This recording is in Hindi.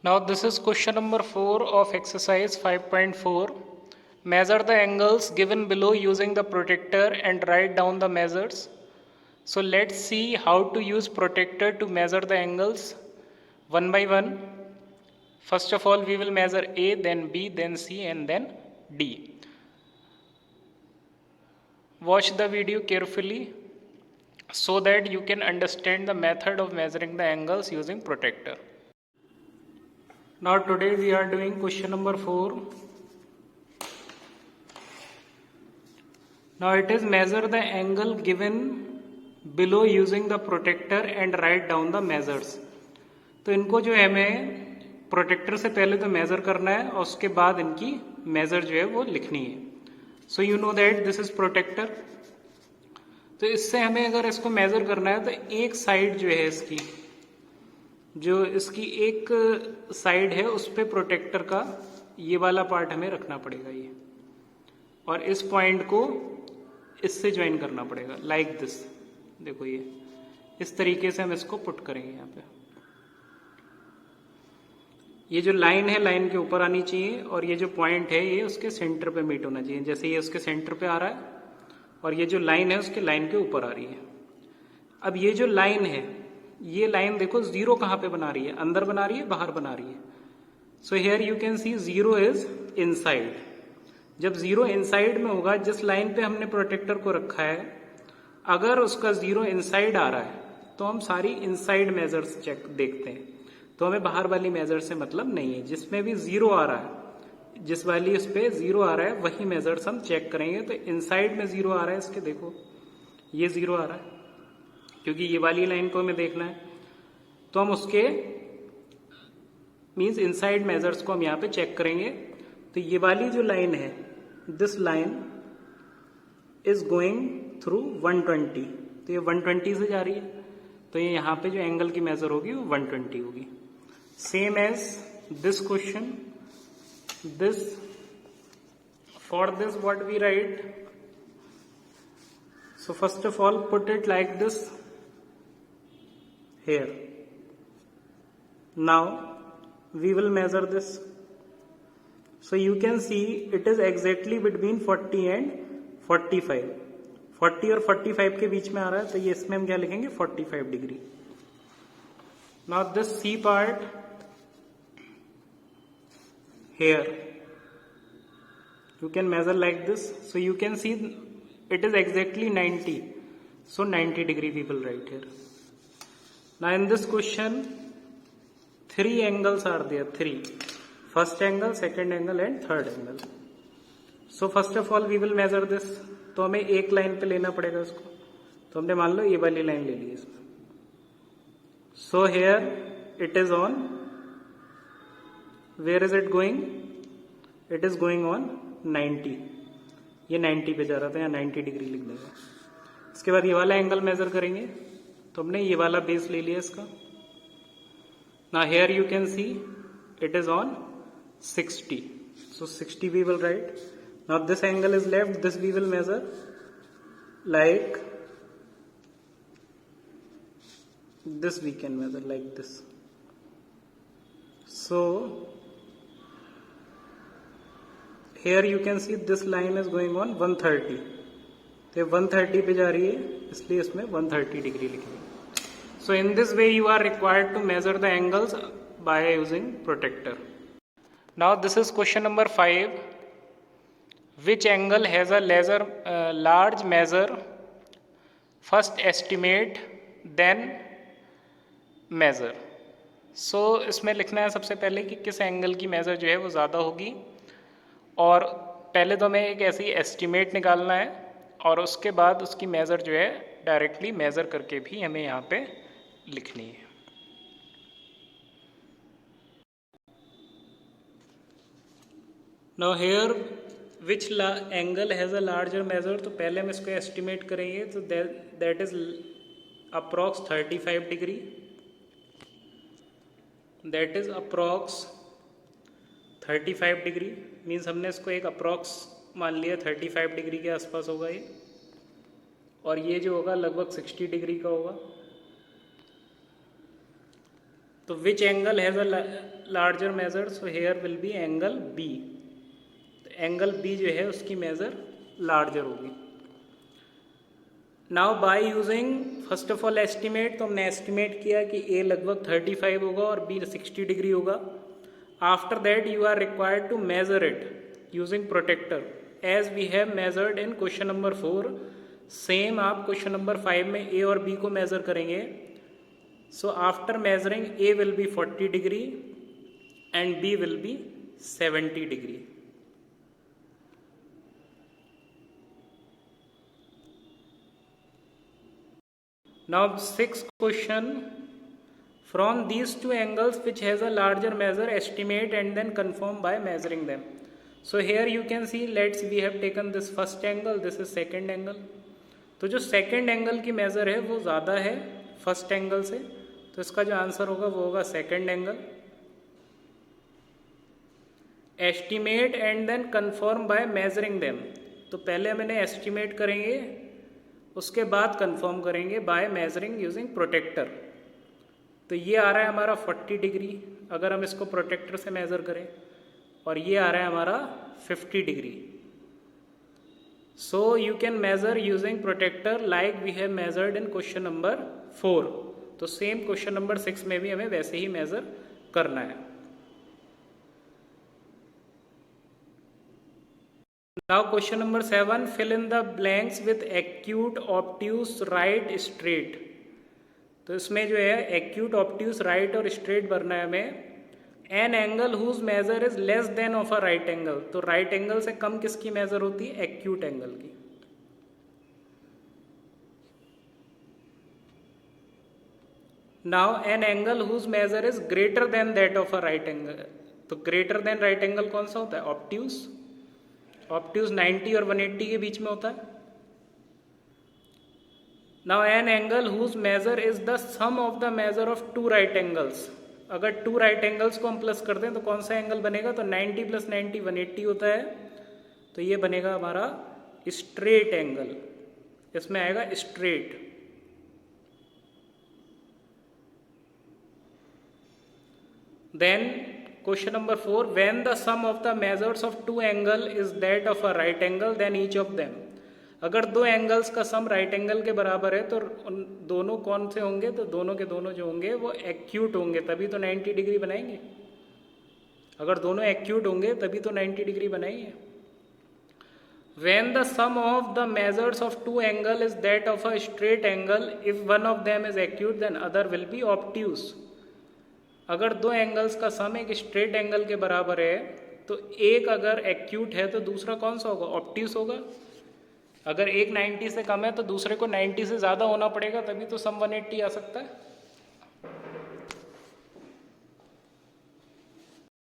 Now this is question number 4 of exercise 5.4. Measure the angles given below using the protractor and write down the measures. So let's see how to use protractor to measure the angles one by one. First of all, we will measure A, then B, then C, and then D. Watch the video carefully so that you can understand the method of measuring the angles using protractor. Now today we are doing question number 4. Now it is measure the angle given below using the protractor and write down the measures. तो इनको जो है हमें प्रोटेक्टर से पहले तो मेजर करना है और उसके बाद इनकी मेजर जो है वो लिखनी है. So you know that this is protractor. तो इससे हमें अगर इसको मेजर करना है तो एक साइड जो है इसकी जो इसकी एक साइड है उस पे प्रोटेक्टर का ये वाला पार्ट हमें रखना पड़ेगा ये, और इस पॉइंट को इससे ज्वाइन करना पड़ेगा लाइक दिस. देखो ये इस तरीके से हम इसको पुट करेंगे. यहाँ पे ये जो लाइन है लाइन के ऊपर आनी चाहिए और ये जो पॉइंट है ये उसके सेंटर पे मीट होना चाहिए. जैसे ये उसके सेंटर पे आ रहा है और ये जो लाइन है उसके लाइन के ऊपर आ रही है. अब ये जो लाइन है ये लाइन देखो जीरो कहाँ पे बना रही है, अंदर बना रही है बाहर बना रही है. So here you can see zero is inside. जब जीरो इनसाइड में होगा जिस लाइन पे हमने प्रोटेक्टर को रखा है अगर उसका जीरो इनसाइड आ रहा है तो हम सारी इनसाइड मेजर्स चेक देखते हैं. तो हमें बाहर वाली मेजर से मतलब नहीं है. जिसमें भी जीरो आ रहा है जिस वाली उस पे जीरो आ रहा है वही मेजर्स हम चेक करेंगे. तो इनसाइड में जीरो आ रहा है इसके देखो ये जीरो आ रहा है क्योंकि ये वाली लाइन को हमें देखना है. तो हम उसके मींस इनसाइड मेजर्स को हम यहाँ पे चेक करेंगे. तो ये वाली जो लाइन है this line is going through 120. तो ये 120 से जा रही है तो ये यहाँ पे जो एंगल की मेजर होगी वो 120 होगी. Same as this question this for this what we write. So first of all put it like this here. Now we will measure this. So you can see it is exactly between 40 and 45. 40 और 45 के बीच में आ रहा है तो ये इसमें हम क्या लिखेंगे 45 degree. Now this C part here you can measure like this. So you can see it is exactly 90. So 90 degree we will write here. Now in this question 3 angles are there. 3 first angle, second angle and third angle. So first of all we will measure this. तो हमें एक लाइन पे लेना पड़ेगा उसको. तो हमने मान लो ये वाली लाइन ले ली इसमें. So here it is on, where is it going? It is going on 90. ये 90 पे जा रहा था, यहाँ 90 डिग्री लिख देंगे. इसके बाद ये वाला एंगल मेजर करेंगे तो हमने ये वाला बेस ले लिया इसका. Now here you can see it is on 60. So 60 we will write. Now this angle is left, this we will measure like this. We can measure like this. So here you can see this line is going on 130. तो 130 पे जा रही है इसलिए इसमें 130 डिग्री लिखेंगे. So in this way you are required to measure the angles by using protractor. Now this is question number 5. Which angle has a large measure? First estimate then measure. So इसमें लिखना है सबसे पहले कि किस एंगल की मेजर जो है वो ज़्यादा होगी, और पहले तो हमें एक ऐसी एस्टिमेट निकालना है और उसके बाद उसकी मेजर जो है डायरेक्टली मेजर करके भी हमें यहाँ पे लिखनी है. Now here which angle has a larger measure? तो पहले हम इसको एस्टिमेट करेंगे तो that is approx 35 degree. That is approx 35 degree means हमने इसको एक अप्रॉक्स मान लिया 35 डिग्री के आसपास होगा ये, और ये जो होगा लगभग 60 डिग्री का होगा. तो which angle has a larger measure, so here will be angle B. Angle B जो है उसकी मेजर लार्जर होगी। Now by using first of all estimate, तो हमने एस्टिमेट किया कि ए लगभग 35 होगा और बी 60 डिग्री होगा। After that you are required to measure it using protractor as we have measured in question number 4। Same आप क्वेश्चन नंबर 5 में ए और बी को मेजर करेंगे। So after measuring A will be 40 degree and B will be 70 degree. Now sixth question, from these two angles which has a larger measure, estimate and then confirm by measuring them. So here you can see, we have taken this first angle, this is second angle. तो जो second angle की measure है वो ज़्यादा है first angle से, तो इसका जो आंसर होगा वो होगा second angle. Estimate and then confirm by measuring them. तो पहले हम इन्हें estimate करेंगे, उसके बाद कंफर्म करेंगे बाय मेजरिंग यूजिंग प्रोटेक्टर। तो ये आ रहा है हमारा 40 डिग्री अगर हम इसको प्रोटेक्टर से मेज़र करें, और ये आ रहा है हमारा 50 degree. So you can measure using protractor like we have measured in question number 4। तो सेम क्वेश्चन नंबर 6 में भी हमें वैसे ही मेज़र करना है। Now question number 7, fill in the blanks with acute, obtuse, right, straight। तो इसमें जो है acute, obtuse, right और straight भरना है हमें। An angle whose measure is less than of a right angle, तो right angle से कम किसकी measure होती है? acute angle की। Now an angle whose measure is greater than that of a right angle, तो greater than right angle कौन सा होता है? obtuse। ऑब्ट्यूज 90 और 180 के बीच में होता है। Now an angle whose measure is the sum of the measure of two right angles. अगर टू राइट एंगल्स को हम प्लस कर दें तो कौन सा एंगल बनेगा? तो 90 + 90 180 होता है, तो ये बनेगा हमारा स्ट्रेट एंगल। इसमें आएगा straight. Then Question number 4, when the sum of the measures of two angle is that of a right angle, then each of them। अगर दो एंगल्स का सम राइट एंगल के बराबर है तो दोनों कौन से होंगे? तो दोनों के दोनों जो होंगे वो एक्यूट होंगे, तभी तो 90 डिग्री बनाएंगे। अगर दोनों एक्यूट होंगे तभी तो 90 डिग्री बनाएंगे। When the sum of the measures of two angle is that of a straight angle, if one of them is acute then other will be obtuse। अगर दो एंगल्स का सम एक स्ट्रेट एंगल के बराबर है तो एक अगर एक्यूट है तो दूसरा कौन सा होगा? ऑब्ट्यूस होगा। अगर एक 90 से कम है तो दूसरे को 90 से ज़्यादा होना पड़ेगा, तभी तो सम 180 आ सकता है।